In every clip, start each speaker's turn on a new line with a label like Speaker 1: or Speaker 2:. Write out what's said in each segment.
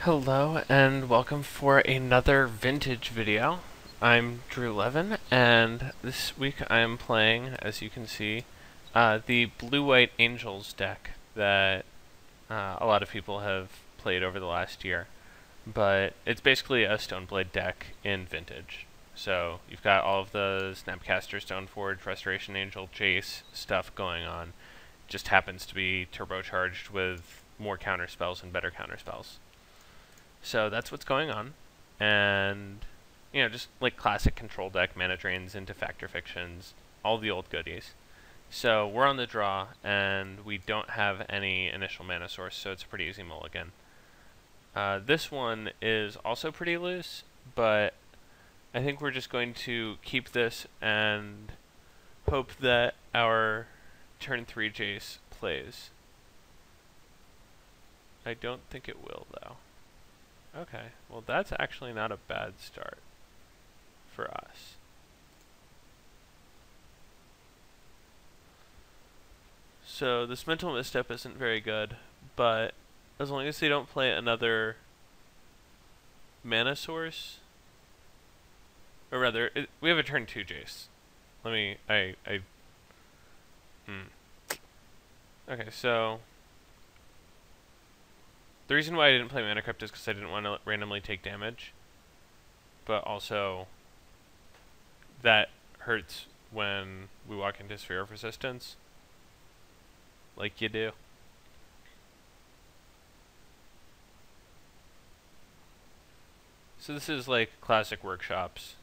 Speaker 1: Hello and welcome for another vintage video. I'm Levin, and this week I am playing, as you can see, the Blue-White Angels deck that a lot of people have played over the last year. But it's basically a Stoneblade deck in vintage. So you've got all of the Snapcaster, Stoneforge, Restoration Angel, Jace stuff going on. Just happens to be turbocharged with more counterspells and better counterspells. So that's what's going on, and just like classic control deck, mana drains into Factor Fictions, all the old goodies. So we're on the draw, and we don't have any initial mana source, so it's a pretty easy mulligan. This one is also pretty loose, but I think we're just going to keep this and hope that our turn 3 Jace plays. I don't think it will, though. Okay, well that's actually not a bad start for us. So this mental misstep isn't very good, but as long as they don't play another mana source, or rather, we have a turn 2 Jace. Okay, so the reason why I didn't play Mana Crypt is because I didn't want to randomly take damage. But also, that hurts when we walk into Sphere of Resistance. Like you do. So this is like classic workshops.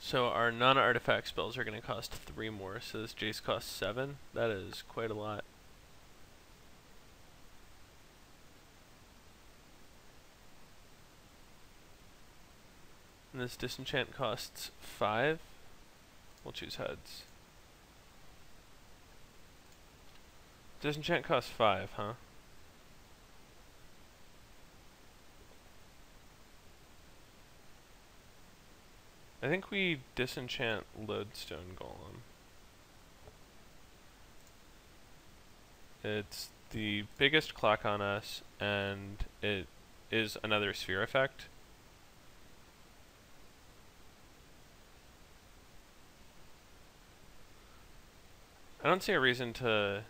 Speaker 1: So our non-artifact spells are going to cost 3 more, so this Jace costs 7. That is quite a lot. And this disenchant costs 5. We'll choose heads. Disenchant costs 5, huh? I think we disenchant Lodestone Golem. It's the biggest clock on us, and it is another sphere effect. I don't see a reason to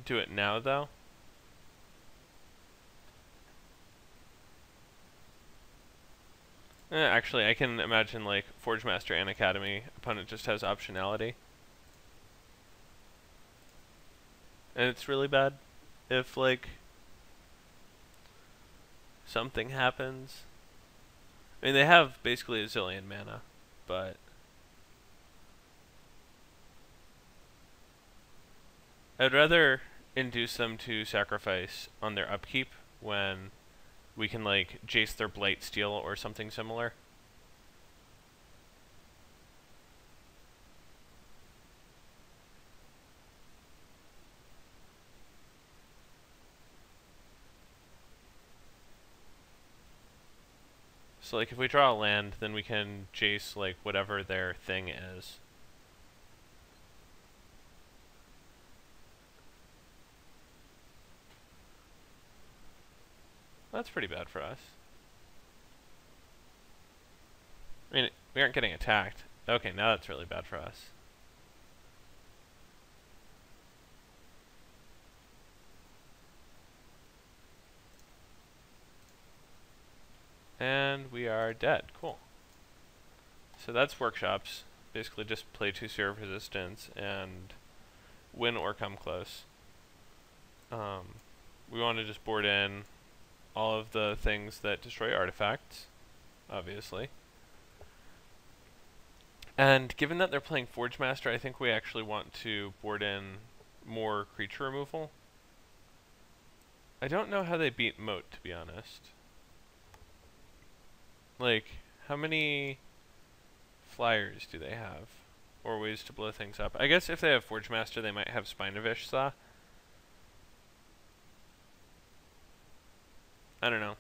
Speaker 1: do it now, though. Actually, I can imagine, like, Forge Master and Academy. Opponent just has optionality. And it's really bad if, like, something happens. I mean, they have basically a zillion mana, but I'd rather induce them to sacrifice on their upkeep when we can, like, Jace their Blightsteel or something similar. So, like, if we draw a land, then we can Jace, like, whatever their thing is. That's pretty bad for us. I mean, we aren't getting attacked. Okay, now that's really bad for us. And we are dead. Cool. So that's workshops. Basically just play 2 Sphere of Resistance and win or come close. We want to just board in all of the things that destroy artifacts, obviously. And given that they're playing Forge Master, I think we actually want to board in more creature removal. I don't know how they beat Moat, to be honest. Like, how many flyers do they have? Or ways to blow things up? I guess if they have Forge Master, they might have Spine of Ishsa. I don't know.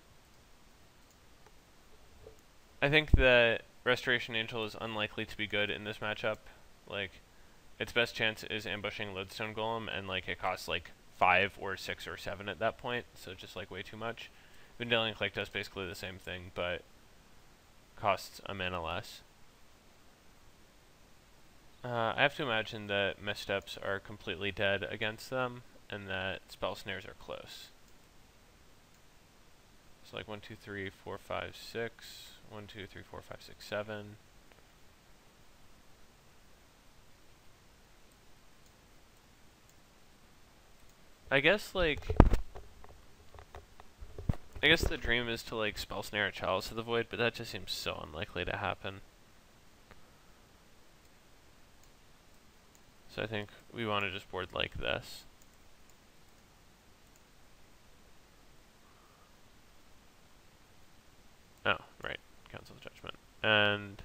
Speaker 1: I think that Restoration Angel is unlikely to be good in this matchup. Like, its best chance is ambushing Lodestone Golem, and like it costs like 5 or 6 or 7 at that point, so just like way too much. Vendilion Clique does basically the same thing, but costs a mana less. I have to imagine that Missteps are completely dead against them, and that Spell Snares are close. So like 1, 2, 3, 4, 5, 6. 1, 2, 3, 4, 5, 6, 7. I guess the dream is to like Spell Snare a Chalice of the Void, but that just seems so unlikely to happen. So I think we want to just board like this. Oh, right. Council of Judgment. And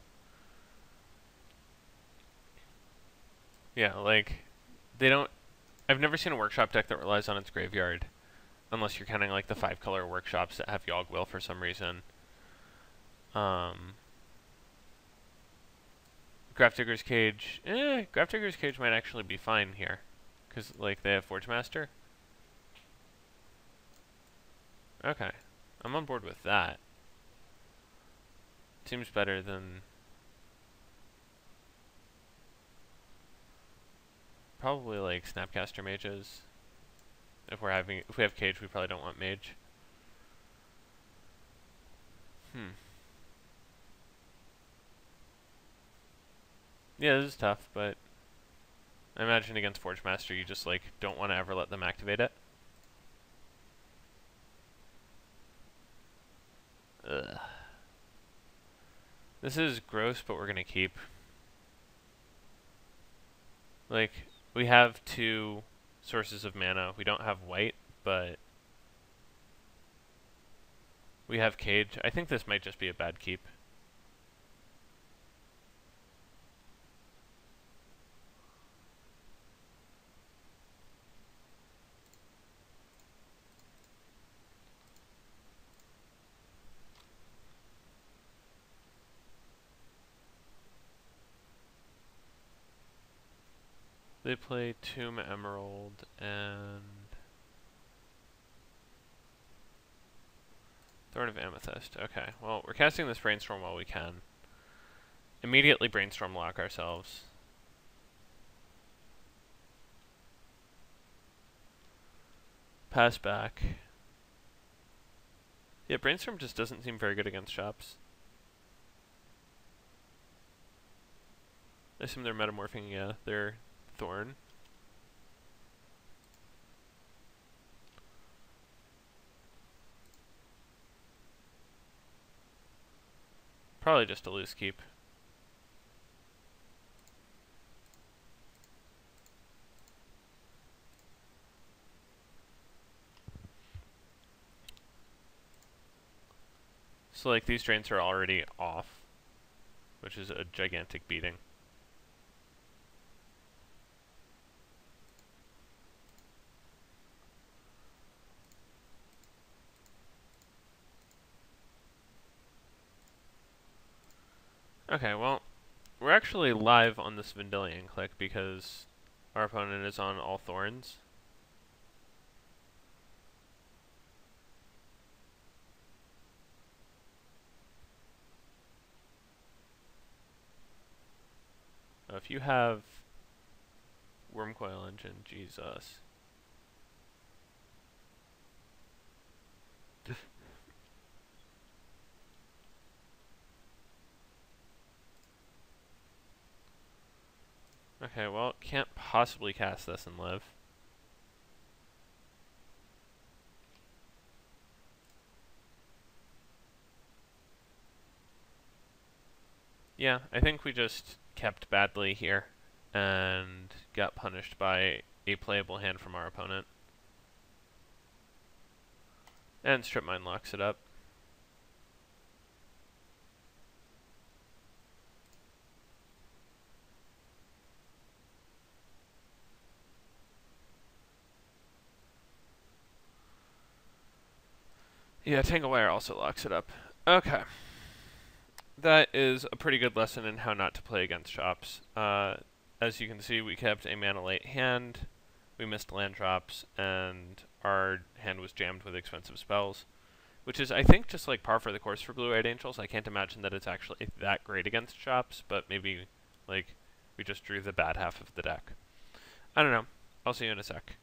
Speaker 1: yeah, like they don't I've never seen a workshop deck that relies on its graveyard, unless you're counting like the 5-color workshops that have Yogg Will for some reason. Grafdigger's Cage. Grafdigger's Cage might actually be fine here, because like they have Forge Master. Okay, I'm on board with that. Seems better than probably like Snapcaster Mages. If we have Cage, we probably don't want Mage. Yeah, this is tough, but I imagine against Forge Master you just like don't want to ever let them activate it. Ugh. This is gross, but we're gonna keep. Like, we have 2 sources of mana. We don't have white, but we have Cage. I think this might just be a bad keep. They play Tomb Emerald and Thorn of Amethyst. Okay, well, we're casting this Brainstorm while we can. Immediately Brainstorm lock ourselves. Pass back. Yeah, Brainstorm just doesn't seem very good against shops. I assume they're metamorphing, yeah, they're Thorn. Probably just a loose keep. So like these drains are already off, which is a gigantic beating. Okay, well, we're actually live on this Vendilion Clique because our opponent is on all Thorns. If you have Wormcoil Engine, Jesus. Okay, well, can't possibly cast this and live. Yeah, I think we just kept badly here and got punished by a playable hand from our opponent. And Strip Mine locks it up. Yeah, Tangle Wire also locks it up. Okay. that is a pretty good lesson in how not to play against shops. As you can see, we kept a mana late hand, we missed land drops, and our hand was jammed with expensive spells, which is, I think, just like par for the course for Blue-Eyed Angels. I can't imagine that it's actually that great against shops, but maybe, like, we just drew the bad half of the deck. I don't know. I'll see you in a sec.